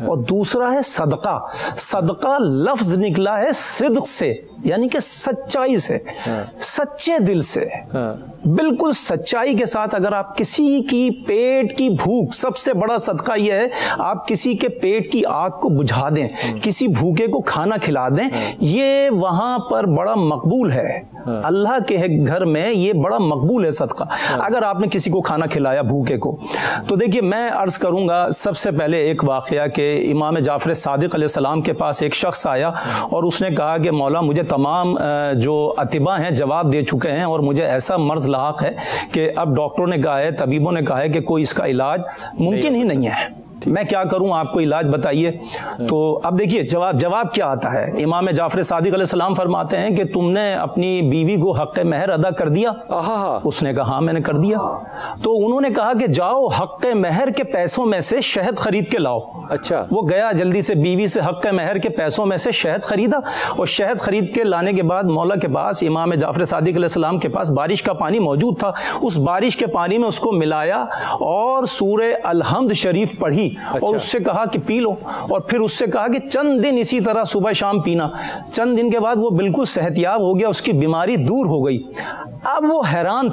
اور دوسرا ہے صدقہ. صدقہ لفظ نکلا ہے صدق سے, یعنی کہ سچائی سے, سچے دل سے, بالکل سچائی کے ساتھ. اگر آپ کسی کی پیٹ کی بھوک, سب سے بڑا صدقہ یہ ہے آپ کسی کے پیٹ کی آگ کو بجھا دیں, کسی بھوکے کو کھانا کھلا دیں, یہ وہاں پر بڑا مقبول ہے. اللہ کے گھر میں یہ بڑا مقبول ہے صدقہ, اگر آپ نے کسی کو کھانا کھلایا بھوکے کو. تو دیکھیے میں عرض کروں گا سب سے پہلے ایک واقعہ کہ امام جعفر صادق علیہ السلام کے پاس ایک شخص آیا اور اس نے کہا کہ مولا مجھے تمام جو اطباء ہیں جواب دے چکے ہیں اور مجھے ایسا مرض لاحق ہے کہ اب ڈاکٹروں نے کہا ہے, طبیبوں نے کہا ہے کہ کوئی اس کا علاج ممکن ہی نہیں ہے, میں کیا کروں, آپ کو علاج بتائیے. تو اب دیکھیے جواب کیا آتا ہے. امام جعفر صادق علیہ السلام فرماتے ہیں کہ تم نے اپنی بیوی کو حق مہر ادا کر دیا؟ اس نے کہا ہاں میں نے کر دیا. تو انہوں نے کہا کہ جاؤ حق مہر کے پیسوں میں سے شہد خرید کے لاؤ. اچھا. وہ گیا جلدی سے بیوی سے حق مہر کے پیسوں میں سے شہد خریدا, اور شہد خرید کے لانے کے بعد مولا کے پاس, امام جعفر صادق علیہ السلام کے پاس بارش کا پانی موجود تھا. اس بارش کے پانی میں اس کو ملایا اور سورہ الحمد شریف پڑھی اور اس سے کہا کہ پی لو, اور پھر اس سے کہا کہ چند دن اسی طرح صبح شام پینا. چند دن کے بعد وہ بالکل صحت یاب ہو گیا, اس کی بیماری دور ہو گئی. اب وہ حیران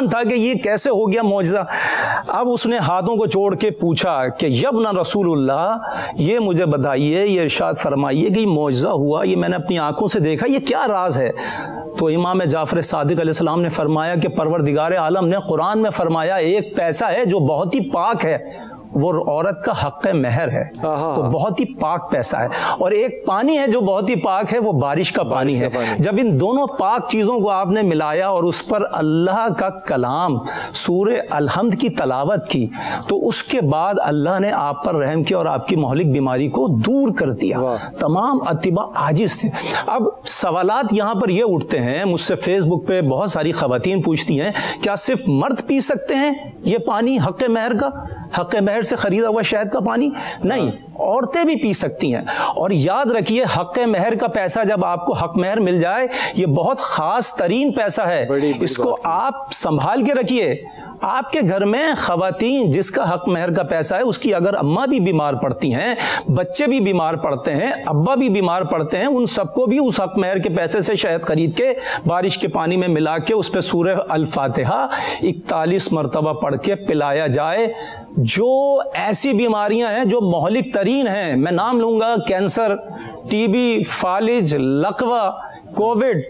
تھا کہ یہ کیسے ہو گیا معجزہ. اب اس نے ہاتھوں کو جوڑ کے پوچھا کہ یبن رسول اللہ, یہ مجھے بتائیے, یہ ارشاد فرمائیے کہ یہ معجزہ ہوا, یہ میں نے اپنی آنکھوں سے دیکھا, یہ کیا راز ہے؟ تو امام جعفر صادق علیہ السلام نے فرمایا کہ پروردگار عالم نے قرآن میں فرمایا ایک پیسہ ہے جو بہت ہی پاک ہے, وہ عورت کا حق مہر ہے, وہ بہت ہی پاک پیسہ ہے. اور ایک پانی ہے جو بہت ہی پاک ہے, وہ بارش کا پانی ہے. جب ان دونوں پاک چیزوں کو آپ نے ملایا اور اس پر اللہ کا کلام سورہ الحمد کی تلاوت کی, تو اس کے بعد اللہ نے آپ پر رحم کیا اور آپ کی مہلک بیماری کو دور کر دیا. تمام اطباء عاجز تھے. اب سوالات یہاں پر یہ اٹھتے ہیں, مجھ سے فیس بک پہ بہت ساری خواتین پوچھتی ہیں کیا صرف مرد پی سکتے ہیں یہ پانی حق مہر کا, حق مہر سے خریدا ہوا شہد کا پانی؟ نہیں, عورتیں بھی پی سکتی ہیں. اور یاد رکھیے حق مہر کا پیسہ جب آپ کو حق مہر مل جائے, یہ بہت خاص ترین پیسہ ہے, اس کو آپ سنبھال کے رکھیے. آپ کے گھر میں خواتین جس کا حق مہر کا پیسہ ہے, اس کی اگر اماں بھی بیمار پڑتی ہیں, بچے بھی بیمار پڑتے ہیں, ابا بھی بیمار پڑتے ہیں, ان سب کو بھی اس حق مہر کے پیسے سے شہد خرید کے بارش کے پانی میں ملا کے اس پہ سورہ الفاتحہ 41 مرتبہ پڑھ کے پلایا جائے. جو ایسی بیماریاں ہیں جو مہلک ترین ہیں, میں نام لوں گا, کینسر, ٹی بی, فالج, لقوہ, کووڈ,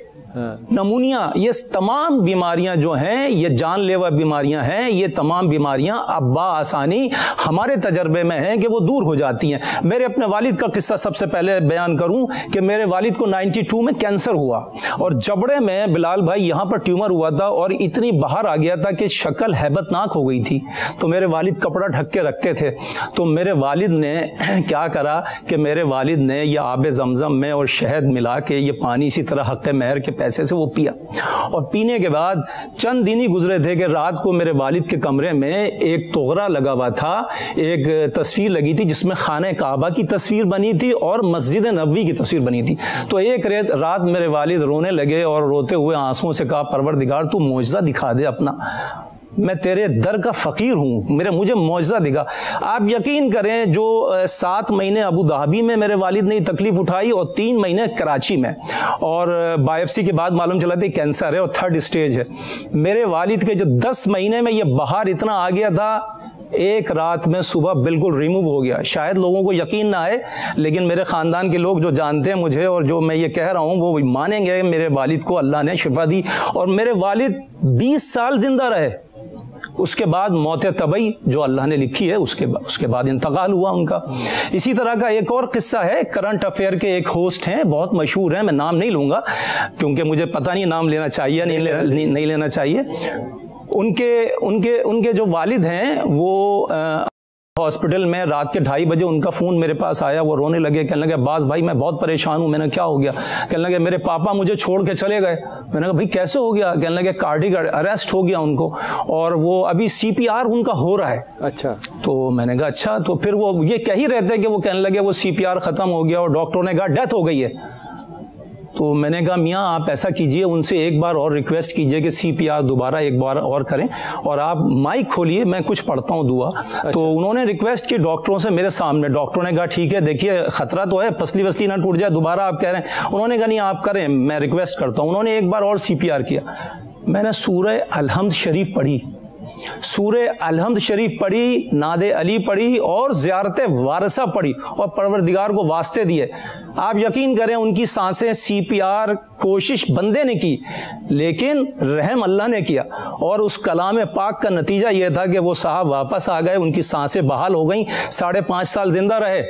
نمونیا, یہ تمام بیماریاں جو ہیں یہ جان لیوا بیماریاں ہیں. یہ تمام بیماریاں اب بآسانی ہمارے تجربے میں ہیں کہ وہ دور ہو جاتی ہیں. میرے اپنے والد کا قصہ سب سے پہلے بیان کروں کہ میرے والد کو 92 میں کینسر ہوا, اور جبڑے میں بلال بھائی یہاں پر ٹیومر ہوا تھا اور اتنی باہر آ گیا تھا کہ شکل ہیبت ناک ہو گئی تھی. تو میرے والد کپڑا ڈھک کے رکھتے تھے. تو میرے والد نے کیا کرا کہ میرے والد نے یہ آب زمزم میں اور شہد ملا کے یہ پانی اسی طرح حق مہر کے پیسے سے وہ پیا, اور پینے کے بعد چند دن ہی گزرے تھے کہ رات کو میرے والد کے کمرے میں ایک تغرا لگا ہوا تھا, ایک تصویر لگی تھی جس میں خانہ کعبہ کی تصویر بنی تھی اور مسجد نبوی کی تصویر بنی تھی. تو ایک رات میرے والد رونے لگے اور روتے ہوئے آنسوؤں سے کہا پروردگار تو معجزہ دکھا دے اپنا, میں تیرے در کا فقیر ہوں, مجھے معجزہ دکھا. آپ یقین کریں جو 7 مہینے ابو دھابی میں میرے والد نے تکلیف اٹھائی اور 3 مہینے کراچی میں, اور بایوپسی کے بعد معلوم چلا تھا کینسر ہے اور 3rd اسٹیج ہے. میرے والد کے جو 10 مہینے میں یہ بہار اتنا آ گیا تھا, ایک رات میں صبح بالکل ریموو ہو گیا. شاید لوگوں کو یقین نہ آئے, لیکن میرے خاندان کے لوگ جو جانتے ہیں مجھے اور جو میں یہ کہہ رہا ہوں وہ مانیں گے. میرے والد کو اللہ نے شفا دی اور میرے والد 20 سال زندہ رہے. اس کے بعد موت طبعی جو اللہ نے لکھی ہے اس کے بعد انتقال ہوا ان کا. اسی طرح کا ایک اور قصہ ہے, کرنٹ افیئر کے ایک ہوسٹ ہیں, بہت مشہور ہیں, میں نام نہیں لوں گا کیونکہ مجھے پتہ نہیں نام لینا چاہیے نہیں لینا چاہیے. ان کے جو والد ہیں وہ ہاسپٹل میں رات کے 2:30 بجے ان کا فون میرے پاس آیا, وہ رونے لگے, کہنے لگے باز بھائی میں بہت پریشان ہوں. میں نے کیا ہو گیا؟ کہنے لگے میرے پاپا مجھے چھوڑ کے چلے گئے. میں نے کہا بھائی کیسے ہو گیا؟ کہنے لگے کارڈک اریسٹ ہو گیا ان کو اور وہ ابھی CPR ان کا ہو رہا ہے. اچھا. تو میں نے کہا اچھا. تو پھر وہ یہ کہہ ہی رہتے کہ وہ کہنے لگے وہ CPR ختم ہو گیا اور ڈاکٹروں نے کہا ڈیتھ ہو گئی ہے. تو میں نے کہا میاں آپ ایسا کیجئے, ان سے ایک بار اور ریکویسٹ کیجئے کہ CPR دوبارہ ایک بار اور کریں, اور آپ مائک کھولیے, میں کچھ پڑھتا ہوں دعا. تو انہوں نے ریکویسٹ کی ڈاکٹروں سے میرے سامنے. ڈاکٹروں نے کہا ٹھیک ہے, دیکھیے خطرہ تو ہے, پسلی وسلی نہ ٹوٹ جائے, دوبارہ آپ کہہ رہے ہیں. انہوں نے کہا نہیں آپ کریں, میں ریکویسٹ کرتا ہوں. انہوں نے ایک بار اور CPR کیا. میں نے سورہ الحمد شریف پڑھی, سورہ الحمد شریف پڑھی, نعت علی پڑھی اور زیارت وارثہ پڑھی, اور پروردگار کو واسطے دیے. آپ یقین کریں ان کی سانسیں CPR کوشش بندے نے کی, لیکن رحم اللہ نے کیا, اور اس کلام پاک کا نتیجہ یہ تھا کہ وہ صاحب واپس آ گئے, ان کی سانسیں بحال ہو گئیں, 5.5 سال زندہ رہے.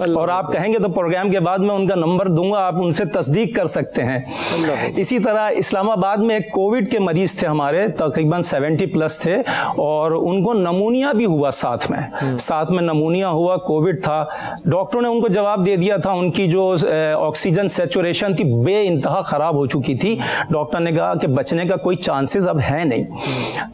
اور آپ کہیں گے تو پروگرام کے بعد میں ان کا نمبر دوں گا, آپ ان سے تصدیق کر سکتے ہیں. اسی طرح اسلام آباد میں ایک کووڈ کے مریض تھے ہمارے, تقریباً 70+ تھے, اور ان کو نمونیا بھی ہوا ساتھ میں نمونیا ہوا, کووڈ تھا. ڈاکٹروں نے ان کو جواب دے دیا تھا, ان کی جو آکسیجن سیچوریشن تھی بے انتہا خراب ہو چکی تھی. ڈاکٹر نے کہا کہ بچنے کا کوئی چانسز اب ہے نہیں.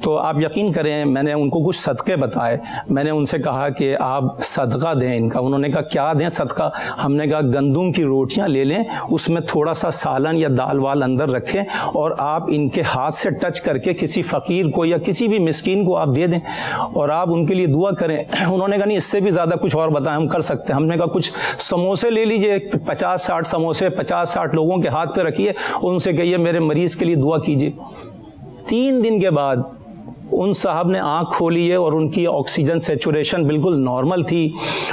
تو آپ یقین کریں میں نے ان کو کچھ صدقے بتائے. میں نے ان سے کہا کہ آپ صدقہ دیں ان کا. انہوں نے کہا کیا دیں صدقہ؟ ہم نے کہا گندم کی روٹیاں لے لیں, اس میں تھوڑا سا سالن یا دال وال اندر رکھیں, اور آپ ان کے ہاتھ سے ٹچ کر کے کسی فقیر کو یا کسی بھی مسکین کو آپ دے دیں, اور آپ ان کے لیے دعا کریں. انہوں نے کہا نہیں اس سے بھی زیادہ کچھ اور بتائیں, ہم کر سکتے ہیں. ہم نے کہا کچھ سموسے لے لیجئے, 50-60 سموسے 50-60 لوگوں کے ہاتھ پہ رکھیے, ان سے کہیے میرے مریض کے لیے دعا کیجئے. 3 دن کے بعد ان صاحب نے آنکھ کھولی ہے, اور ان کی آکسیجن سیچوریشن بالکل نارمل تھی.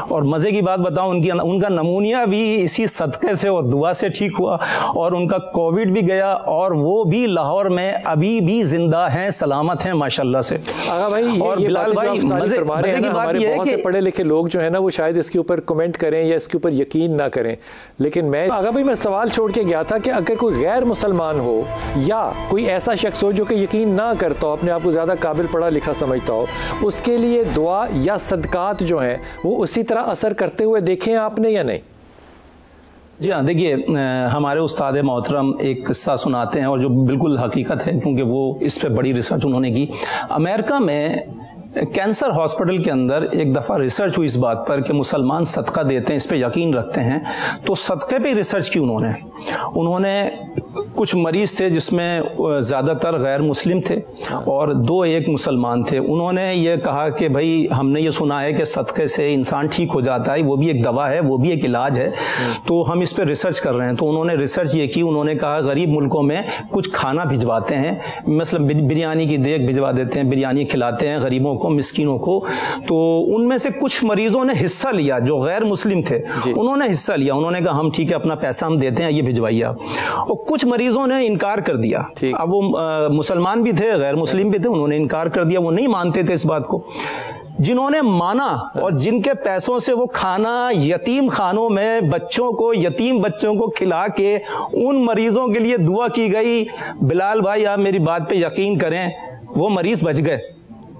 اور مزے کی بات بتاؤں, ان کا نمونیا بھی اسی صدقے سے اور دعا سے ٹھیک ہوا, اور ان کا کووڈ بھی گیا, اور وہ بھی لاہور میں ابھی بھی زندہ ہیں, سلامت ہیں ماشاءاللہ سے. آغا بھائی, اور بلال بھائی مزے کی بات یہ ہے کہ پڑھے لکھے لوگ جو ہے نا وہ شاید اس کے اوپر کمنٹ کریں یا اس کے اوپر یقین نہ کریں, لیکن میں آغا بھائی میں سوال چھوڑ کے گیا تھا کہ اگر کوئی غیر مسلمان ہو یا کوئی ایسا شخص ہو جو کہ یقین نہ کرتا ہو, اپنے آپ کو زیادہ قابل پڑھا لکھا سمجھتا ہو, اس کے لیے دعا یا صدقات جو ہیں وہ اسی طرح اثر کرتے ہوئے دیکھیں آپ نے یا نہیں؟ جی ہاں, دیکھیے ہمارے استاد محترم ایک قصہ سناتے ہیں, اور جو بالکل حقیقت ہے, کیونکہ وہ اس پہ بڑی ریسرچ انہوں نے کی. امریکہ میں کینسر ہاسپٹل کے اندر ایک دفعہ ریسرچ ہوئی اس بات پر کہ مسلمان صدقہ دیتے ہیں, اس پہ یقین رکھتے ہیں. تو صدقے پہ ریسرچ کی انہوں نے کچھ مریض تھے جس میں زیادہ تر غیر مسلم تھے اور 2-1 مسلمان تھے. انہوں نے یہ کہا کہ بھائی ہم نے یہ سنا ہے کہ صدقے سے انسان ٹھیک ہو جاتا ہے, وہ بھی ایک دوا ہے, وہ بھی ایک علاج ہے, تو ہم اس پہ ریسرچ کر رہے ہیں. تو انہوں نے ریسرچ یہ کی, انہوں نے کہا غریب ملکوں میں کچھ کھانا بھجواتے ہیں, مثلا بریانی کی دیگ بھجوا دیتے ہیں, بریانی کھلاتے ہیں غریبوں کو, مسکینوں کو. تو ان میں سے کچھ مریضوں نے حصہ لیا جو غیر مسلم تھے, انہوں نے حصہ لیا. انہوں نے کہا ہم ٹھیک ہے اپنا پیسہ ہم دیتے ہیں, یہ بھجوائیے آپ. اور کچھ مریضوں نے انکار کر دیا. اب وہ مسلمان بھی تھے غیر مسلم بھی تھے, انہوں نے انکار کر دیا, وہ نہیں مانتے تھے اس بات کو. جنہوں نے مانا اور جن کے پیسوں سے وہ کھانا یتیم خانوں میں بچوں کو, یتیم بچوں کو کھلا کے ان مریضوں کے لیے دعا کی گئی, بلال بھائی آپ میری بات پہ یقین کریں, وہ مریض بچ گئے,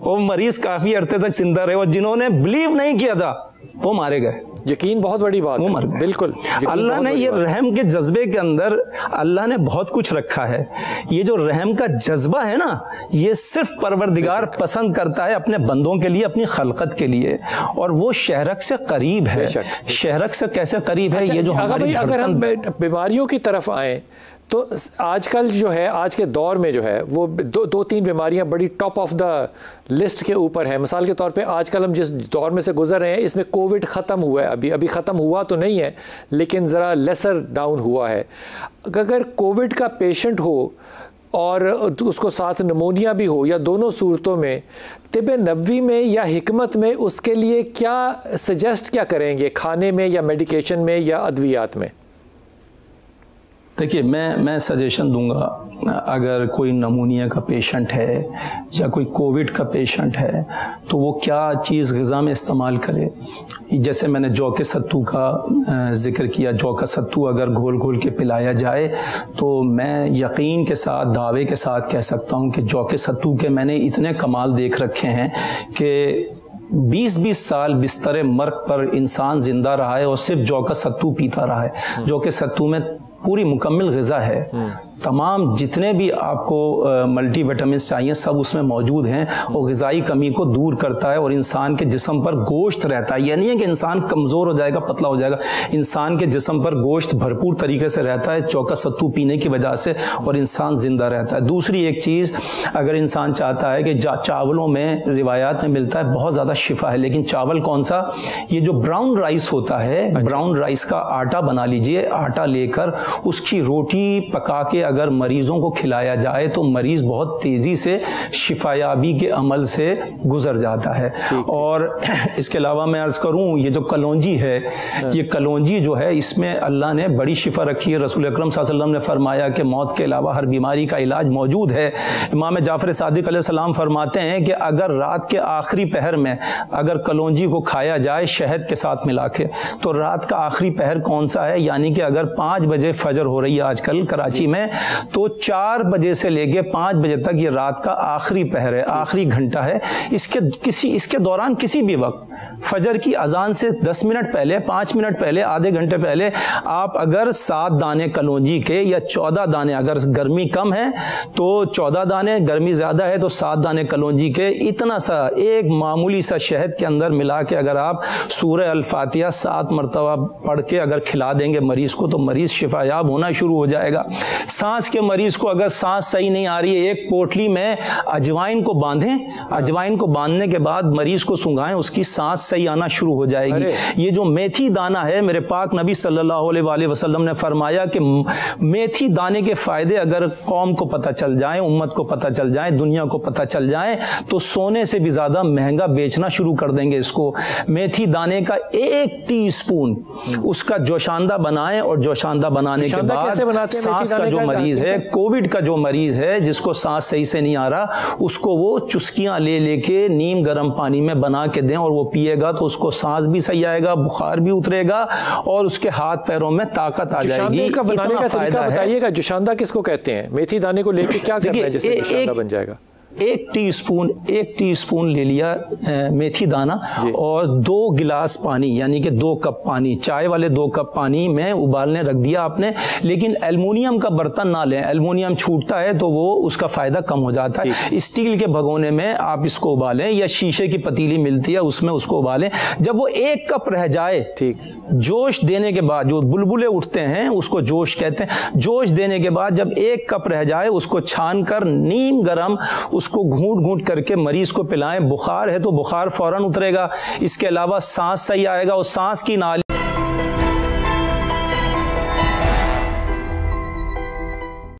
وہ مریض کافی عرصے تک زندہ رہے, اور جنہوں نے بلیو نہیں کیا تھا وہ مارے گئے. یقین بہت بڑی بات وہ مر ہے. گئے. بالکل اللہ نے یہ رحم کے جذبے کے اندر اللہ نے بہت کچھ رکھا ہے. یہ جو رحم کا جذبہ ہے نا, یہ صرف پروردگار پسند کرتا ہے اپنے بندوں کے لیے, اپنی خلقت کے لیے, اور وہ شہرک سے قریب ہے. شہرک سے کیسے قریب ہے؟ یہ جو ہماری اگر ہم بیماریوں کی طرف آئیں تو آج کل جو ہے, آج کے دور میں جو ہے وہ 2-3 بیماریاں بڑی ٹاپ آف دا لسٹ کے اوپر ہیں. مثال کے طور پہ آج کل ہم جس دور میں سے گزر رہے ہیں اس میں کووڈ ختم ہوا ہے, ابھی ختم ہوا تو نہیں ہے لیکن ذرا لیسر ڈاؤن ہوا ہے. اگر کووڈ کا پیشنٹ ہو اور اس کو ساتھ نمونیا بھی ہو, یا دونوں صورتوں میں طب نبوی میں یا حکمت میں اس کے لیے کیا سجیسٹ کیا کریں گے, کھانے میں یا میڈیکیشن میں یا ادویات میں؟ دیکھیے میں سجیشن دوں گا, اگر کوئی نمونیا کا پیشنٹ ہے یا کوئی کووڈ کا پیشنٹ ہے تو وہ کیا چیز غذا میں استعمال کرے. جیسے میں نے جو کے ستو کا ذکر کیا, جو کا ستو اگر گھول گھول کے پلایا جائے تو میں یقین کے ساتھ, دعوے کے ساتھ کہہ سکتا ہوں کہ جو کے ستو کے میں نے اتنے کمال دیکھ رکھے ہیں کہ 20 سال بستر مرگ پر انسان زندہ رہا ہے اور صرف جو کا ستو پیتا رہا ہے. جو کہ ستو میں پوری مکمل غذا ہے, تمام جتنے بھی آپ کو ملٹی وٹامنس چاہیے سب اس میں موجود ہیں، اور غذائی کمی کو دور کرتا ہے، اور انسان کے جسم پر گوشت رہتا ہے. یہ نہیں ہے کہ انسان کمزور ہو جائے گا، پتلا ہو جائے گا، انسان کے جسم پر گوشت بھرپور طریقے سے رہتا ہے چوکا ستو پینے کی وجہ سے، اور انسان زندہ رہتا ہے. دوسری ایک چیز، اگر انسان چاہتا ہے کہ چاولوں میں روایات میں ملتا ہے بہت زیادہ شفا ہے، لیکن چاول کون سا؟ یہ جو براؤن رائس ہوتا ہے، براؤن رائس کا آٹا بنا لیجئے، آٹا لے کر اس کی روٹی پکا کے اگر مریضوں کو کھلایا جائے تو مریض بہت تیزی سے شفایابی کے عمل سے گزر جاتا ہے. اور اس کے علاوہ میں عرض کروں، یہ جو کلونجی ہے، یہ کلونجی جو ہے اس میں اللہ نے بڑی شفا رکھی ہے. رسول اکرم صلی اللہ علیہ وسلم نے فرمایا کہ موت کے علاوہ ہر بیماری کا علاج موجود ہے. امام جعفر صادق علیہ السلام فرماتے ہیں کہ اگر رات کے آخری پہر میں اگر کلونجی کو کھایا جائے شہد کے ساتھ ملا کے، تو رات کا آخری پہر کون سا ہے؟ یعنی کہ اگر 5 بجے فجر ہو رہی ہے آج کل کراچی میں، تو 4 بجے سے لے کے 5 بجے تک یہ رات کا آخری پہر ہے، آخری گھنٹہ ہے. اس کے دوران کسی بھی وقت فجر کی اذان سے 10 منٹ پہلے، 5 منٹ پہلے، آدھے گھنٹے پہلے آپ اگر 7 دانے کلونجی کے یا 14 دانے، اگر گرمی کم ہے تو 14 دانے، گرمی زیادہ ہے تو 7 دانے کلونجی کے، اتنا سا ایک معمولی سا شہد کے اندر ملا کے اگر آپ سورہ الفاتحہ 7 مرتبہ پڑھ کے اگر کھلا دیں گے مریض کو، تو مریض شفا یاب ہونا شروع ہو جائے گا. سانس کے مریض کو اگر سانس صحیح نہیں آ رہی ہے، ایک پوٹلی میں اجوائن کو باندھیں، اجوائن کو باندھنے کے بعد مریض کو سنگھائیں، اس کی سانس صحیح آنا شروع ہو جائے گی. یہ جو میتھی دانہ ہے، میرے پاک نبی صلی اللہ علیہ وآلہ وسلم نے فرمایا کہ میتھی دانے کے فائدے اگر قوم کو پتہ چل جائیں، امت کو پتہ چل جائیں، دنیا کو پتہ چل جائیں، تو سونے سے بھی زیادہ مہنگا بیچنا شروع کر دیں گے اس کو. میتھی دانے کا 1 ٹی اسپون اس کا جوشاندہ بنائیں، اور جوشاندہ بنانے کے بعد سانس کا جو مریض ہے، کووڈ کا جو مریض ہے جس کو سانس صحیح سے نہیں آ رہا، اس کو وہ چسکیاں لے لے کے نیم گرم پانی میں بنا کے دیں، اور وہ پیے گا تو اس کو سانس بھی صحیح آئے گا، بخار بھی اترے گا، اور اس کے ہاتھ پیروں میں طاقت آ جائے گی. اتنا فائدہ ہے. بتائیے گا جوشاندہ کس کو کہتے ہیں؟ میتھی دانے کو لے کے کیا کرنا ہے جس سے جوشاندہ بن جائے گا؟ 1 ٹی اسپون لے لیا میتھی دانہ، اور 2 گلاس پانی، یعنی کہ 2 کپ پانی، چائے والے 2 کپ پانی میں ابالنے رکھ دیا آپ نے. لیکن ایلومینیم کا برتن نہ لیں، ایلومینیم چھوٹتا ہے تو وہ اس کا فائدہ کم ہو جاتا ہے. اسٹیل کے بھگونے میں آپ اس کو ابالیں، یا شیشے کی پتیلی ملتی ہے اس میں اس کو ابالیں. جب وہ 1 کپ رہ جائے، جوش دینے کے بعد، جو بلبلے اٹھتے ہیں اس کو جوش کہتے ہیں، جوش دینے کے بعد جب 1 کپ رہ جائے اس کو چھان کر نیم گرم اس کو گھونٹ گھونٹ کر کے مریض کو پلائیں. بخار ہے تو بخار فوراً اترے گا. اس کے علاوہ سانس صحیح آئے گا، اور سانس کی نالی